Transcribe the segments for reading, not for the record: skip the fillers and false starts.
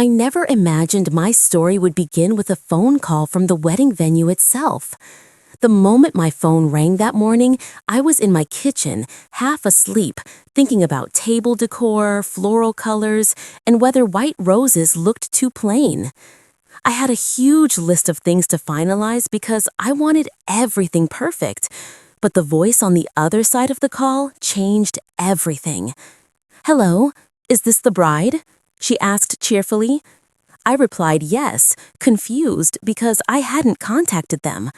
I never imagined my story would begin with a phone call from the wedding venue itself. The moment my phone rang that morning, I was in my kitchen, half asleep, thinking about table decor, floral colors, and whether white roses looked too plain. I had a huge list of things to finalize because I wanted everything perfect. But the voice on the other side of the call changed everything. "Hello, is this the bride?" she asked cheerfully. I replied yes, confused because I hadn't contacted them.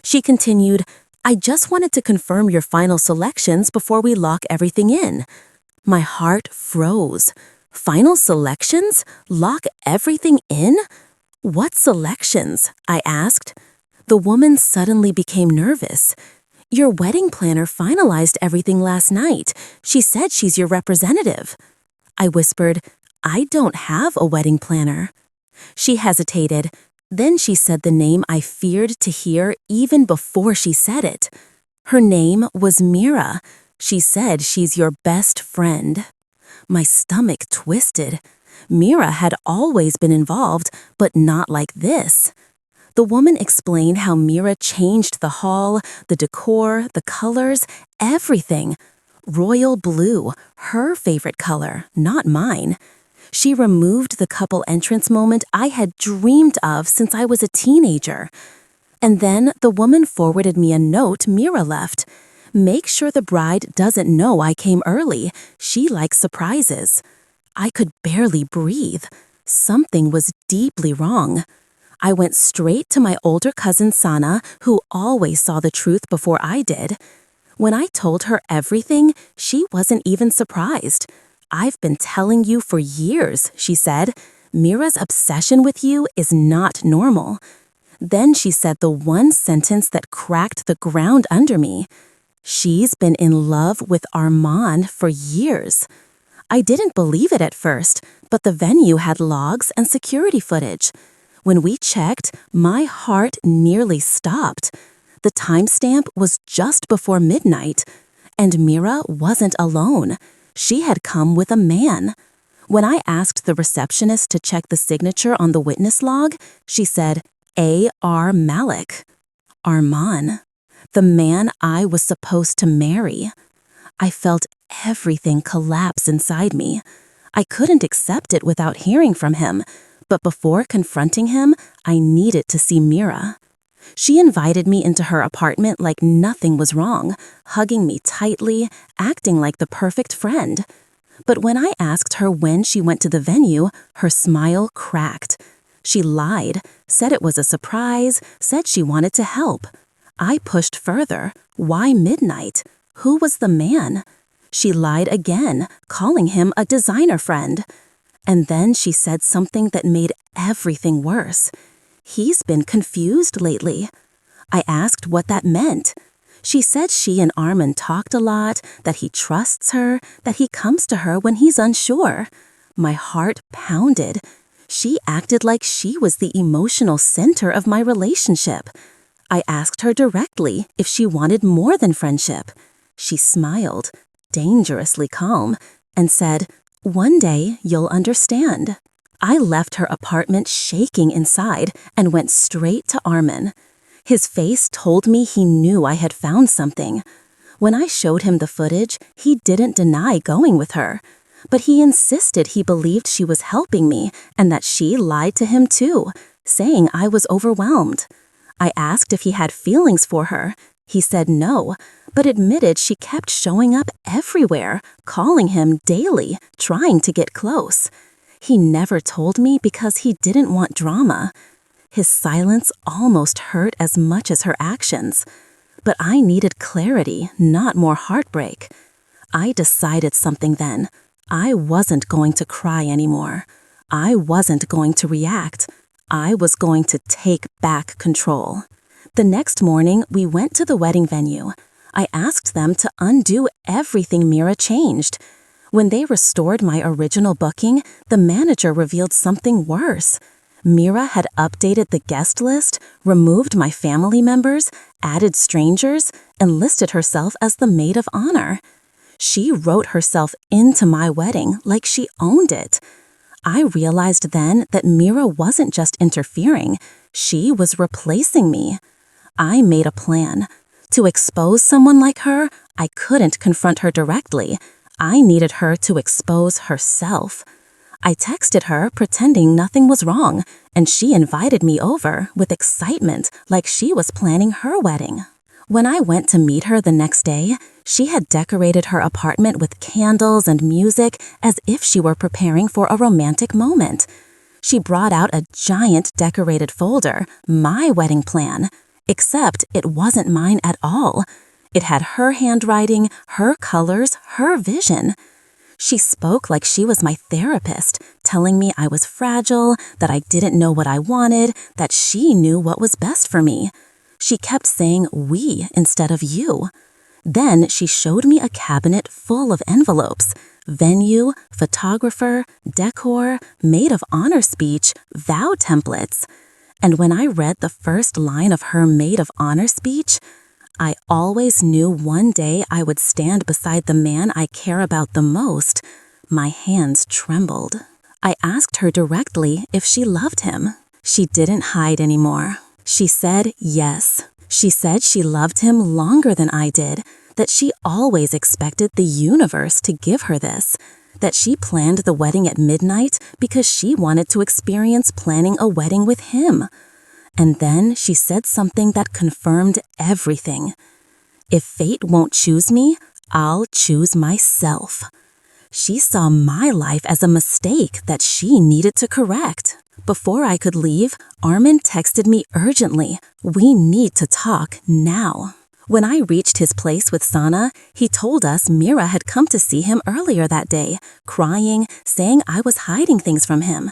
She continued, "I just wanted to confirm your final selections before we lock everything in." My heart froze. Final selections? Lock everything in? "What selections?" I asked. The woman suddenly became nervous. "Your wedding planner finalized everything last night. She said she's your representative." I whispered, "I don't have a wedding planner." She hesitated. Then she said the name I feared to hear even before she said it. Her name was Mira. She said she's your best friend. My stomach twisted. Mira had always been involved, but not like this. The woman explained how Mira changed the hall, the decor, the colors, everything. Royal blue, her favorite color, not mine. She removed the couple entrance moment I had dreamed of since I was a teenager. And then the woman forwarded me a note Mira left. "Make sure the bride doesn't know I came early. She likes surprises." I could barely breathe. Something was deeply wrong. I went straight to my older cousin Sana, who always saw the truth before I did. When I told her everything, she wasn't even surprised. "I've been telling you for years," she said. "Mira's obsession with you is not normal." Then she said the one sentence that cracked the ground under me. "She's been in love with Armand for years." I didn't believe it at first, but the venue had logs and security footage. When we checked, my heart nearly stopped. The timestamp was just before midnight, and Mira wasn't alone. She had come with a man. When I asked the receptionist to check the signature on the witness log, she said, A.R. Malik. Armand. The man I was supposed to marry. I felt everything collapse inside me. I couldn't accept it without hearing from him, but before confronting him, I needed to see Mira. She invited me into her apartment like nothing was wrong, hugging me tightly, acting like the perfect friend. But when I asked her when she went to the venue, her smile cracked. She lied, said it was a surprise, said she wanted to help. I pushed further. Why midnight? Who was the man? She lied again, calling him a designer friend. And then she said something that made everything worse. "He's been confused lately." I asked what that meant. She said she and Armand talked a lot, that he trusts her, that he comes to her when he's unsure. My heart pounded. She acted like she was the emotional center of my relationship. I asked her directly if she wanted more than friendship. She smiled, dangerously calm, and said, "One day you'll understand." I left her apartment shaking inside and went straight to Armin. His face told me he knew I had found something. When I showed him the footage, he didn't deny going with her. But he insisted he believed she was helping me and that she lied to him too, saying I was overwhelmed. I asked if he had feelings for her. He said no, but admitted she kept showing up everywhere, calling him daily, trying to get close. He never told me because he didn't want drama. His silence almost hurt as much as her actions. But I needed clarity, not more heartbreak. I decided something then. I wasn't going to cry anymore. I wasn't going to react. I was going to take back control. The next morning, we went to the wedding venue. I asked them to undo everything Mira changed. When they restored my original booking, the manager revealed something worse. Mira had updated the guest list, removed my family members, added strangers, and listed herself as the maid of honor. She wrote herself into my wedding like she owned it. I realized then that Mira wasn't just interfering, she was replacing me. I made a plan. To expose someone like her, I couldn't confront her directly. I needed her to expose herself. I texted her pretending nothing was wrong, and she invited me over with excitement like she was planning her wedding. When I went to meet her the next day, she had decorated her apartment with candles and music as if she were preparing for a romantic moment. She brought out a giant decorated folder, my wedding plan, except it wasn't mine at all. It had her handwriting, her colors, her vision. She spoke like she was my therapist, telling me I was fragile, that I didn't know what I wanted, that she knew what was best for me. She kept saying we instead of you. Then she showed me a cabinet full of envelopes, venue, photographer, decor, maid of honor speech, vow templates. And when I read the first line of her maid of honor speech, I always knew one day I would stand beside the man I care about the most. My hands trembled. I asked her directly if she loved him. She didn't hide anymore. She said yes. She said she loved him longer than I did, that she always expected the universe to give her this, that she planned the wedding at midnight because she wanted to experience planning a wedding with him. And then she said something that confirmed everything. If fate won't choose me, I'll choose myself. She saw my life as a mistake that she needed to correct. Before I could leave, Armin texted me urgently, "We need to talk now." When I reached his place with Sana, he told us Mira had come to see him earlier that day, crying, saying I was hiding things from him.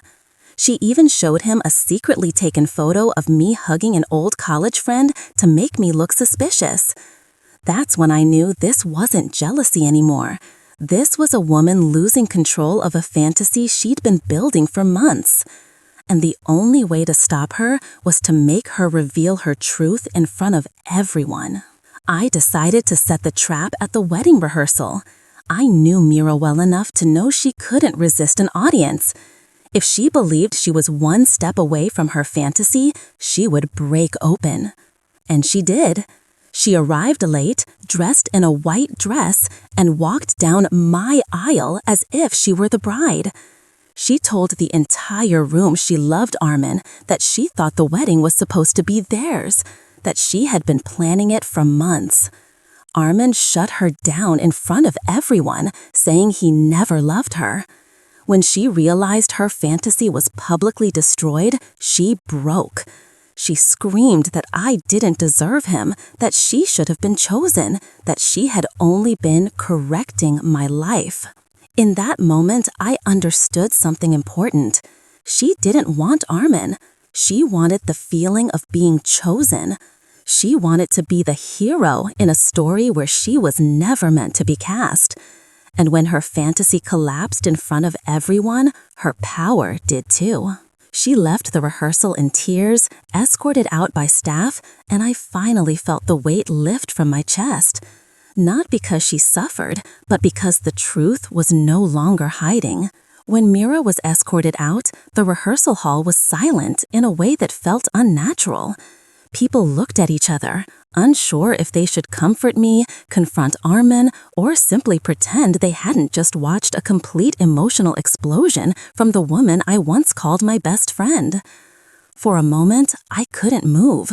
She even showed him a secretly taken photo of me hugging an old college friend to make me look suspicious. That's when I knew this wasn't jealousy anymore. This was a woman losing control of a fantasy she'd been building for months. And the only way to stop her was to make her reveal her truth in front of everyone. I decided to set the trap at the wedding rehearsal. I knew Mira well enough to know she couldn't resist an audience. If she believed she was one step away from her fantasy, she would break open. And she did. She arrived late, dressed in a white dress, and walked down my aisle as if she were the bride. She told the entire room she loved Armin, that she thought the wedding was supposed to be theirs, that she had been planning it for months. Armin shut her down in front of everyone, saying he never loved her. When she realized her fantasy was publicly destroyed, she broke. She screamed that I didn't deserve him, that she should have been chosen, that she had only been correcting my life. In that moment, I understood something important. She didn't want Armin. She wanted the feeling of being chosen. She wanted to be the hero in a story where she was never meant to be cast. And when her fantasy collapsed in front of everyone, her power did too. She left the rehearsal in tears, escorted out by staff, and I finally felt the weight lift from my chest. Not because she suffered, but because the truth was no longer hiding. When Mira was escorted out, the rehearsal hall was silent in a way that felt unnatural. People looked at each other, unsure if they should comfort me, confront Armin, or simply pretend they hadn't just watched a complete emotional explosion from the woman I once called my best friend. For a moment, I couldn't move.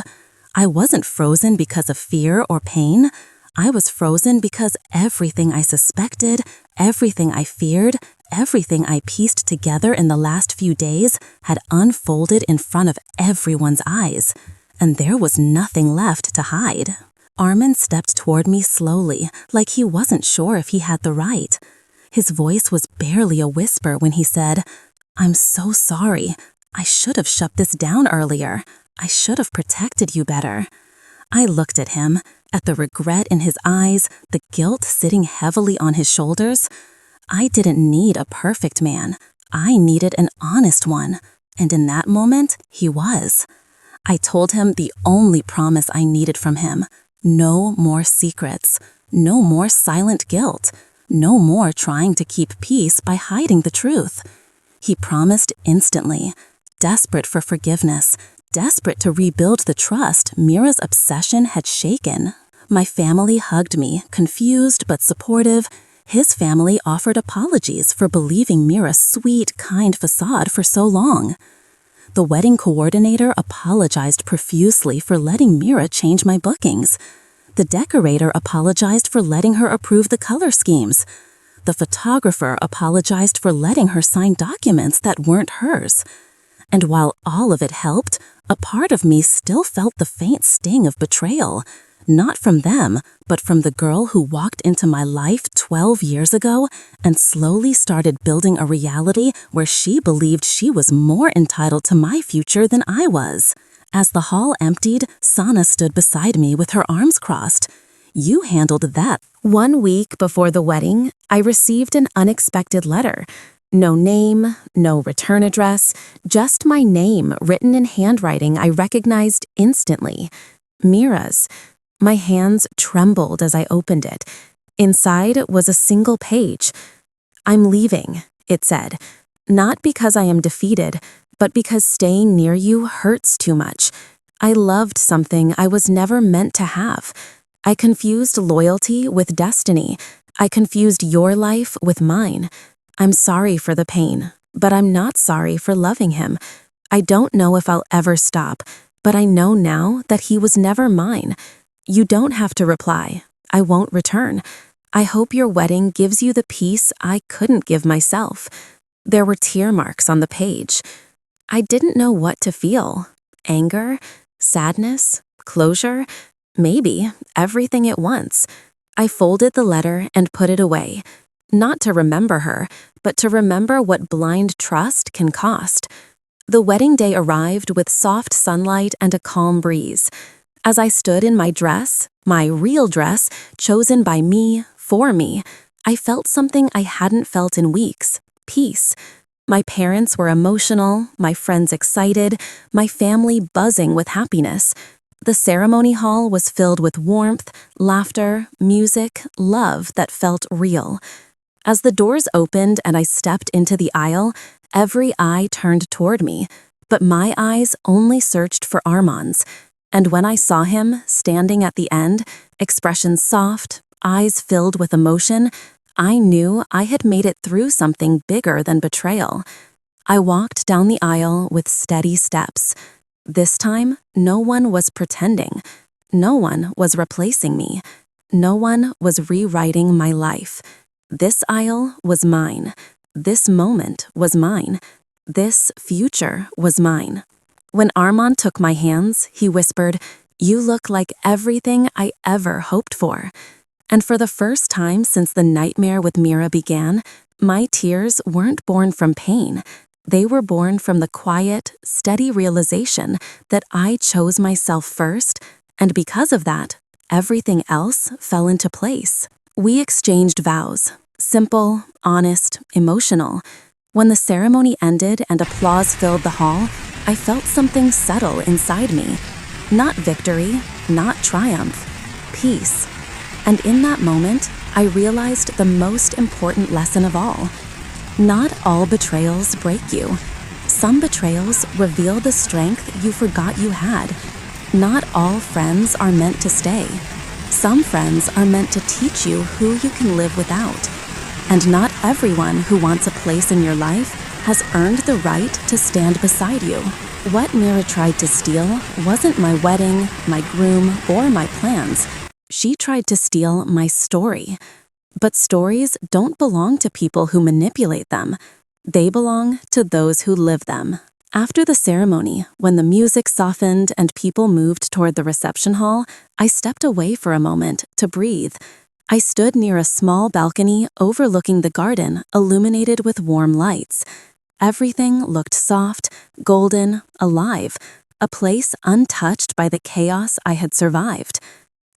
I wasn't frozen because of fear or pain. I was frozen because everything I suspected, everything I feared, everything I pieced together in the last few days had unfolded in front of everyone's eyes. And there was nothing left to hide. Armin stepped toward me slowly, like he wasn't sure if he had the right. His voice was barely a whisper when he said, "I'm so sorry. I should have shut this down earlier. I should have protected you better." I looked at him, at the regret in his eyes, the guilt sitting heavily on his shoulders. I didn't need a perfect man. I needed an honest one. And in that moment, he was. I told him the only promise I needed from him: no more secrets, no more silent guilt, no more trying to keep peace by hiding the truth. He promised instantly, desperate for forgiveness, desperate to rebuild the trust Mira's obsession had shaken. My family hugged me, confused but supportive. His family offered apologies for believing Mira's sweet, kind facade for so long. The wedding coordinator apologized profusely for letting Mira change my bookings. The decorator apologized for letting her approve the color schemes. The photographer apologized for letting her sign documents that weren't hers. And while all of it helped, a part of me still felt the faint sting of betrayal. Not from them, but from the girl who walked into my life 12 years ago and slowly started building a reality where she believed she was more entitled to my future than I was. As the hall emptied, Sana stood beside me with her arms crossed. You handled that. 1 week before the wedding, I received an unexpected letter. No name, no return address, just my name written in handwriting I recognized instantly. Mira's. My hands trembled as I opened it. Inside was a single page. "I'm leaving," it said. "Not because I am defeated, but because staying near you hurts too much. I loved something I was never meant to have. I confused loyalty with destiny. I confused your life with mine. I'm sorry for the pain, but I'm not sorry for loving him. I don't know if I'll ever stop, but I know now that he was never mine. You don't have to reply. I won't return. I hope your wedding gives you the peace I couldn't give myself." There were tear marks on the page. I didn't know what to feel. Anger? Sadness? Closure? Maybe everything at once. I folded the letter and put it away. Not to remember her, but to remember what blind trust can cost. The wedding day arrived with soft sunlight and a calm breeze. As I stood in my dress, my real dress, chosen by me, for me, I felt something I hadn't felt in weeks: peace. My parents were emotional, my friends excited, my family buzzing with happiness. The ceremony hall was filled with warmth, laughter, music, love that felt real. As the doors opened and I stepped into the aisle, every eye turned toward me, but my eyes only searched for Armand's. And when I saw him, standing at the end, expressions soft, eyes filled with emotion, I knew I had made it through something bigger than betrayal. I walked down the aisle with steady steps. This time, no one was pretending. No one was replacing me. No one was rewriting my life. This aisle was mine. This moment was mine. This future was mine. When Armand took my hands, he whispered, "You look like everything I ever hoped for." And for the first time since the nightmare with Mira began, my tears weren't born from pain. They were born from the quiet, steady realization that I chose myself first, and because of that, everything else fell into place. We exchanged vows, simple, honest, emotional. When the ceremony ended and applause filled the hall, I felt something settle inside me. Not victory, not triumph, peace. And in that moment, I realized the most important lesson of all. Not all betrayals break you. Some betrayals reveal the strength you forgot you had. Not all friends are meant to stay. Some friends are meant to teach you who you can live without. And not everyone who wants a place in your life has earned the right to stand beside you. What Mira tried to steal wasn't my wedding, my groom, or my plans. She tried to steal my story. But stories don't belong to people who manipulate them. They belong to those who live them. After the ceremony, when the music softened and people moved toward the reception hall, I stepped away for a moment to breathe. I stood near a small balcony overlooking the garden, illuminated with warm lights. Everything looked soft, golden, alive, a place untouched by the chaos I had survived.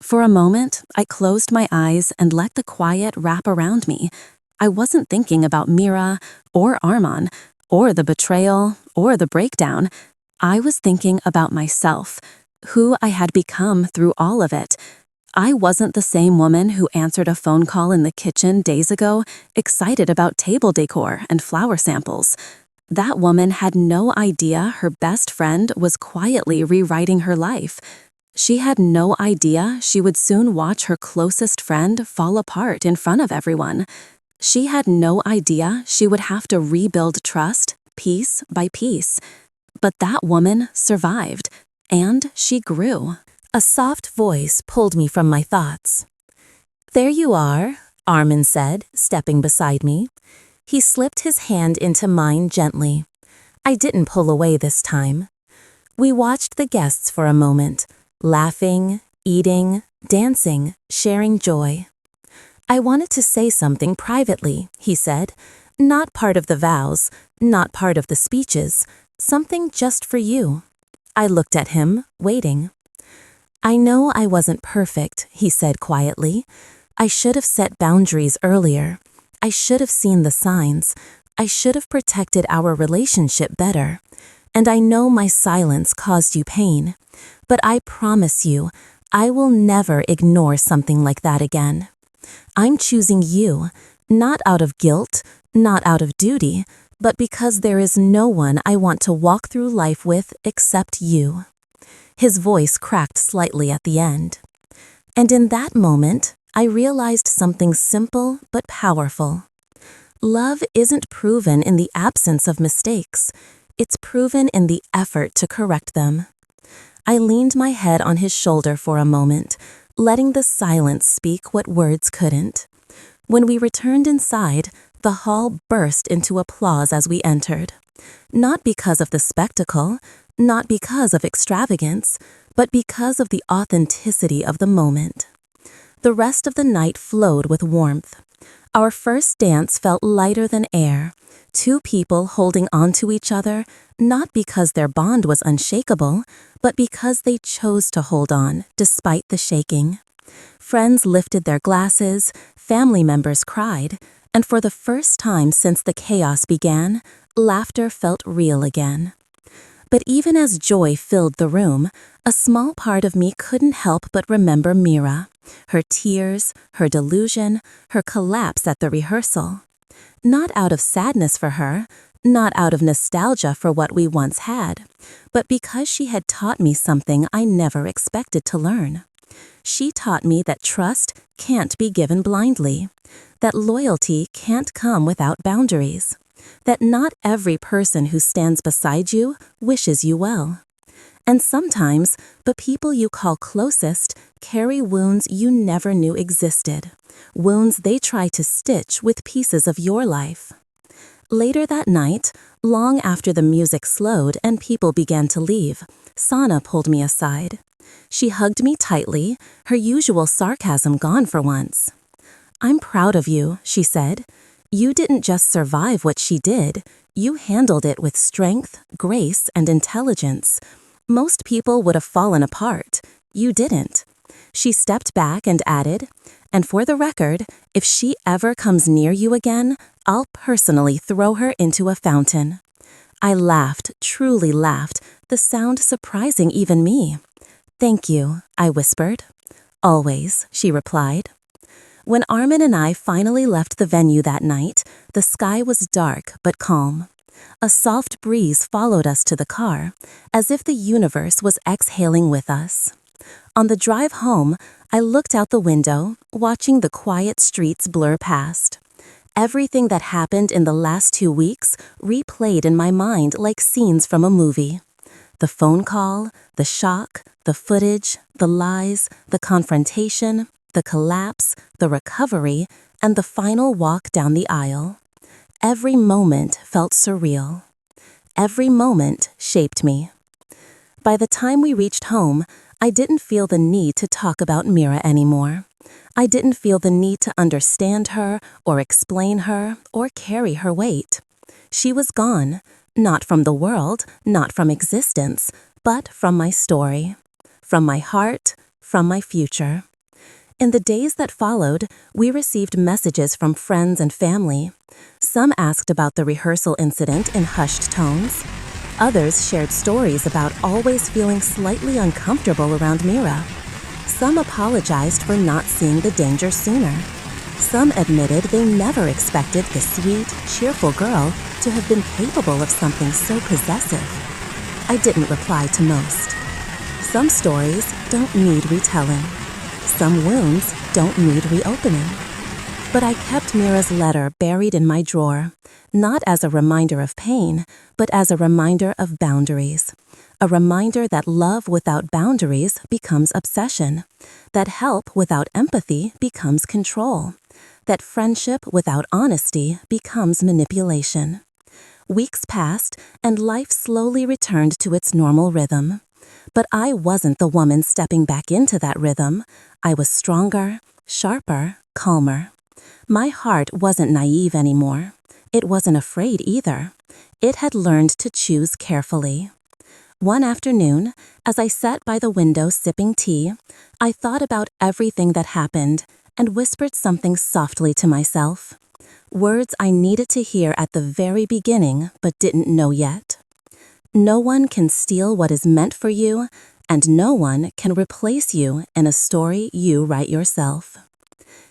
For a moment, I closed my eyes and let the quiet wrap around me. I wasn't thinking about Mira, or Armand, or the betrayal, or the breakdown. I was thinking about myself, who I had become through all of it. I wasn't the same woman who answered a phone call in the kitchen days ago, excited about table decor and flower samples. That woman had no idea her best friend was quietly rewriting her life. She had no idea she would soon watch her closest friend fall apart in front of everyone. She had no idea she would have to rebuild trust piece by piece. But that woman survived, and she grew. A soft voice pulled me from my thoughts. "There you are," Armin said, stepping beside me. He slipped his hand into mine gently. I didn't pull away this time. We watched the guests for a moment, laughing, eating, dancing, sharing joy. "I wanted to say something privately," he said. "Not part of the vows, not part of the speeches, something just for you." I looked at him, waiting. "I know I wasn't perfect," he said quietly. "I should have set boundaries earlier. I should have seen the signs. I should have protected our relationship better. And I know my silence caused you pain. But I promise you, I will never ignore something like that again. I'm choosing you, not out of guilt, not out of duty, but because there is no one I want to walk through life with except you." His voice cracked slightly at the end. And in that moment, I realized something simple but powerful. Love isn't proven in the absence of mistakes. It's proven in the effort to correct them. I leaned my head on his shoulder for a moment, letting the silence speak what words couldn't. When we returned inside, the hall burst into applause as we entered. Not because of the spectacle, not because of extravagance, but because of the authenticity of the moment. The rest of the night flowed with warmth. Our first dance felt lighter than air, two people holding on to each other, not because their bond was unshakable, but because they chose to hold on despite the shaking. Friends lifted their glasses, family members cried, and for the first time since the chaos began, laughter felt real again. But even as joy filled the room, a small part of me couldn't help but remember Mira, her tears, her delusion, her collapse at the rehearsal. Not out of sadness for her, not out of nostalgia for what we once had, but because she had taught me something I never expected to learn. She taught me that trust can't be given blindly, that loyalty can't come without boundaries, that not every person who stands beside you wishes you well. And sometimes, the people you call closest carry wounds you never knew existed, wounds they try to stitch with pieces of your life. Later that night, long after the music slowed and people began to leave, Sana pulled me aside. She hugged me tightly, her usual sarcasm gone for once. "I'm proud of you," she said. "You didn't just survive what she did, you handled it with strength, grace, and intelligence. Most people would have fallen apart. You didn't." She stepped back and added, "And for the record, if she ever comes near you again, I'll personally throw her into a fountain." I laughed, truly laughed, the sound surprising even me. "Thank you," I whispered. "Always," she replied. When Armin and I finally left the venue that night, the sky was dark but calm. A soft breeze followed us to the car, as if the universe was exhaling with us. On the drive home, I looked out the window, watching the quiet streets blur past. Everything that happened in the last 2 weeks replayed in my mind like scenes from a movie. The phone call, the shock, the footage, the lies, the confrontation, the collapse, the recovery, and the final walk down the aisle. Every moment felt surreal. Every moment shaped me. By the time we reached home, I didn't feel the need to talk about Mira anymore. I didn't feel the need to understand her, or explain her, or carry her weight. She was gone, not from the world, not from existence, but from my story, from my heart, from my future. In the days that followed, we received messages from friends and family. Some asked about the rehearsal incident in hushed tones. Others shared stories about always feeling slightly uncomfortable around Mira. Some apologized for not seeing the danger sooner. Some admitted they never expected the sweet, cheerful girl to have been capable of something so possessive. I didn't reply to most. Some stories don't need retelling. Some wounds don't need reopening. But I kept Mira's letter buried in my drawer, not as a reminder of pain, but as a reminder of boundaries. A reminder that love without boundaries becomes obsession, that help without empathy becomes control, that friendship without honesty becomes manipulation. Weeks passed, and life slowly returned to its normal rhythm. But I wasn't the woman stepping back into that rhythm. I was stronger, sharper, calmer. My heart wasn't naive anymore. It wasn't afraid either. It had learned to choose carefully. One afternoon, as I sat by the window sipping tea, I thought about everything that happened and whispered something softly to myself. Words I needed to hear at the very beginning but didn't know yet. No one can steal what is meant for you, and no one can replace you in a story you write yourself.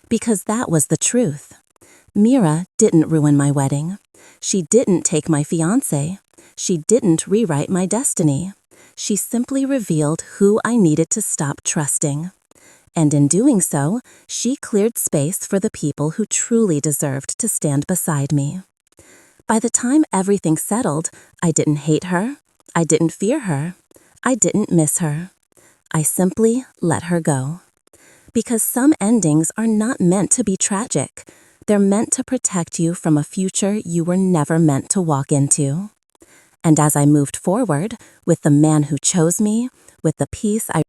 Because that was the truth. Mira didn't ruin my wedding. She didn't take my fiancé. She didn't rewrite my destiny. She simply revealed who I needed to stop trusting. And in doing so, she cleared space for the people who truly deserved to stand beside me. By the time everything settled, I didn't hate her. I didn't fear her. I didn't miss her. I simply let her go. Because some endings are not meant to be tragic. They're meant to protect you from a future you were never meant to walk into. And as I moved forward, with the man who chose me, with the peace I